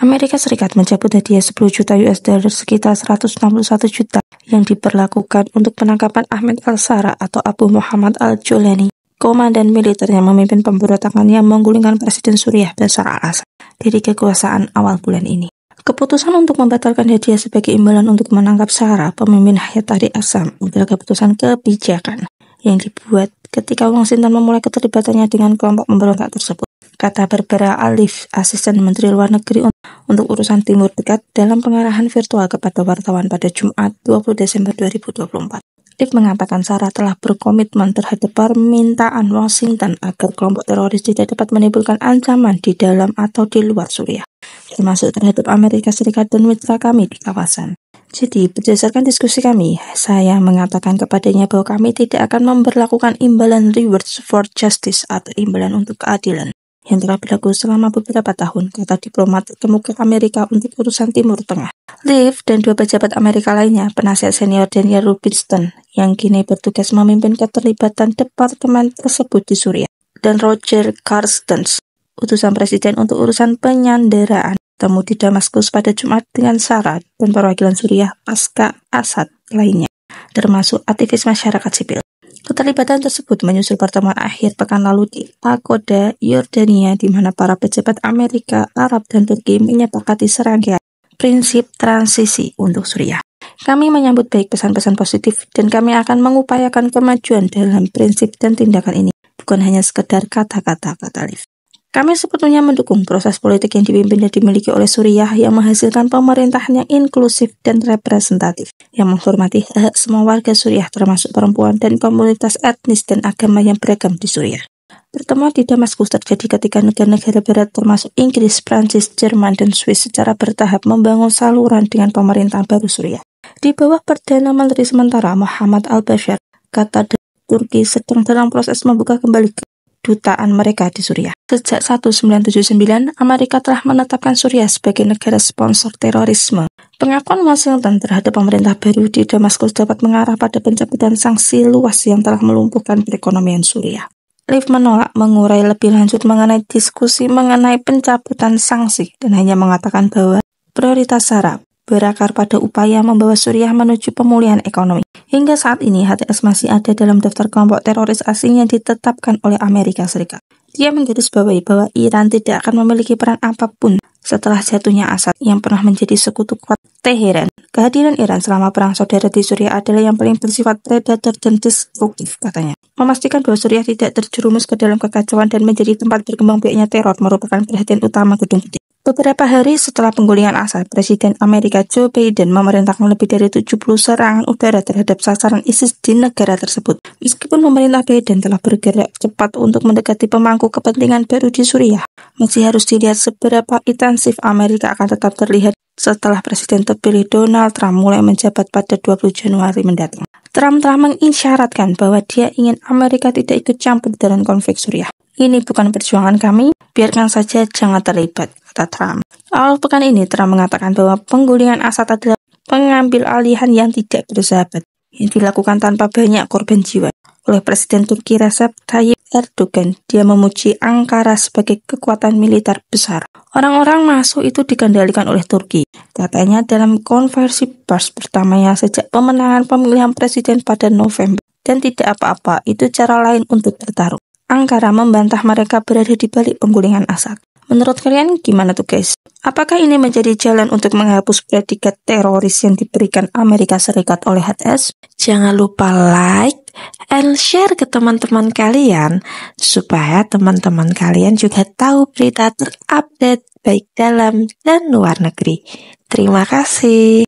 Amerika Serikat mencabut hadiah 10 juta US dollar sekitar 161 juta yang diperlakukan untuk penangkapan Ahmed al-Shara atau Abu Muhammad al-Jolani, komandan militer yang memimpin pemberontakan yang menggulingkan Presiden Suriah Bashar al-Assad dari kekuasaan awal bulan ini. Keputusan untuk membatalkan hadiah sebagai imbalan untuk menangkap Shara, pemimpin Hayat Tahrir Asyam, adalah keputusan kebijakan yang dibuat ketika Washington memulai keterlibatannya dengan kelompok pemberontak tersebut, kata Barbara Alif, asisten Menteri Luar Negeri untuk urusan Timur Dekat, dalam pengarahan virtual kepada wartawan pada Jumat 20 Desember 2024. Alif mengatakan Shara telah berkomitmen terhadap permintaan Washington agar kelompok teroris tidak dapat menimbulkan ancaman di dalam atau di luar Suriah, termasuk terhadap Amerika Serikat dan mitra kami di kawasan. Jadi, berdasarkan diskusi kami, saya mengatakan kepadanya bahwa kami tidak akan memberlakukan imbalan rewards for justice atau imbalan untuk keadilan yang telah berlaku selama beberapa tahun, kata diplomat terkemuka Amerika untuk urusan Timur Tengah. Liv dan dua pejabat Amerika lainnya, penasihat senior Daniel Rubinstein, yang kini bertugas memimpin keterlibatan departemen tersebut di Suriah, dan Roger Carstens, utusan presiden untuk urusan penyanderaan, temu di Damaskus pada Jumat dengan Shara dan perwakilan Suriah pasca Assad lainnya, termasuk aktivis masyarakat sipil. Keterlibatan tersebut menyusul pertemuan akhir pekan lalu di Agoda, Yordania, di mana para pejabat Amerika, Arab, dan Turki menyepakati serangkaian prinsip transisi untuk Suriah. Kami menyambut baik pesan-pesan positif dan kami akan mengupayakan kemajuan dalam prinsip dan tindakan ini, bukan hanya sekedar kata-kata, kata Liv. Kami sepenuhnya mendukung proses politik yang dipimpin dan dimiliki oleh Suriah yang menghasilkan pemerintahan yang inklusif dan representatif, yang menghormati hak semua warga Suriah termasuk perempuan dan komunitas etnis dan agama yang beragam di Suriah. Pertemuan di Damaskus terjadi ketika negara-negara barat termasuk Inggris, Prancis, Jerman, dan Swiss secara bertahap membangun saluran dengan pemerintahan baru Suriah. Di bawah Perdana Menteri sementara Muhammad al-Bashar, kata Turki sedang dalam proses membuka kembali kedutaan mereka di Suriah. Sejak 1979, Amerika telah menetapkan Suriah sebagai negara sponsor terorisme. Pengakuan Washington terhadap pemerintah baru di Damaskus dapat mengarah pada pencabutan sanksi luas yang telah melumpuhkan perekonomian Suriah. Liv menolak mengurai lebih lanjut mengenai diskusi mengenai pencabutan sanksi dan hanya mengatakan bahwa prioritas Shara berakar pada upaya membawa Suriah menuju pemulihan ekonomi. Hingga saat ini, HTS masih ada dalam daftar kelompok teroris asing yang ditetapkan oleh Amerika Serikat. Dia menggarisbawahi bahwa Iran tidak akan memiliki peran apapun setelah jatuhnya Assad yang pernah menjadi sekutu kuat Teheran. Kehadiran Iran selama perang saudara di Suriah adalah yang paling bersifat predator dan destruktif, katanya. Memastikan bahwa Suriah tidak terjerumus ke dalam kekacauan dan menjadi tempat berkembang biaknya teror merupakan perhatian utama Gedung Putih. Beberapa hari setelah penggulingan Assad, Presiden Amerika Joe Biden memerintahkan lebih dari 70 serangan udara terhadap sasaran ISIS di negara tersebut. Meskipun pemerintah Biden telah bergerak cepat untuk mendekati pemangku kepentingan baru di Suriah, masih harus dilihat seberapa intensif Amerika akan tetap terlihat setelah Presiden terpilih Donald Trump mulai menjabat pada 20 Januari mendatang. Trump telah mengisyaratkan bahwa dia ingin Amerika tidak ikut campur dalam konflik Suriah. Ini bukan perjuangan kami, biarkan saja jangan terlibat, kata Trump. Awal pekan ini, Trump mengatakan bahwa penggulingan Assad adalah pengambil alihan yang tidak bersahabat, yang dilakukan tanpa banyak korban jiwa. Oleh Presiden Turki Recep Tayyip Erdogan, dia memuji Ankara sebagai kekuatan militer besar. Orang-orang masuk itu dikendalikan oleh Turki, katanya dalam konversi pers pertamanya sejak pemenangan pemilihan presiden pada November. Dan tidak apa-apa, itu cara lain untuk bertarung. Ankara membantah mereka berada di balik penggulingan Assad. Menurut kalian gimana tuh guys? Apakah ini menjadi jalan untuk menghapus predikat teroris yang diberikan Amerika Serikat oleh HTS? Jangan lupa like and share ke teman-teman kalian supaya teman-teman kalian juga tahu berita terupdate baik dalam dan luar negeri. Terima kasih.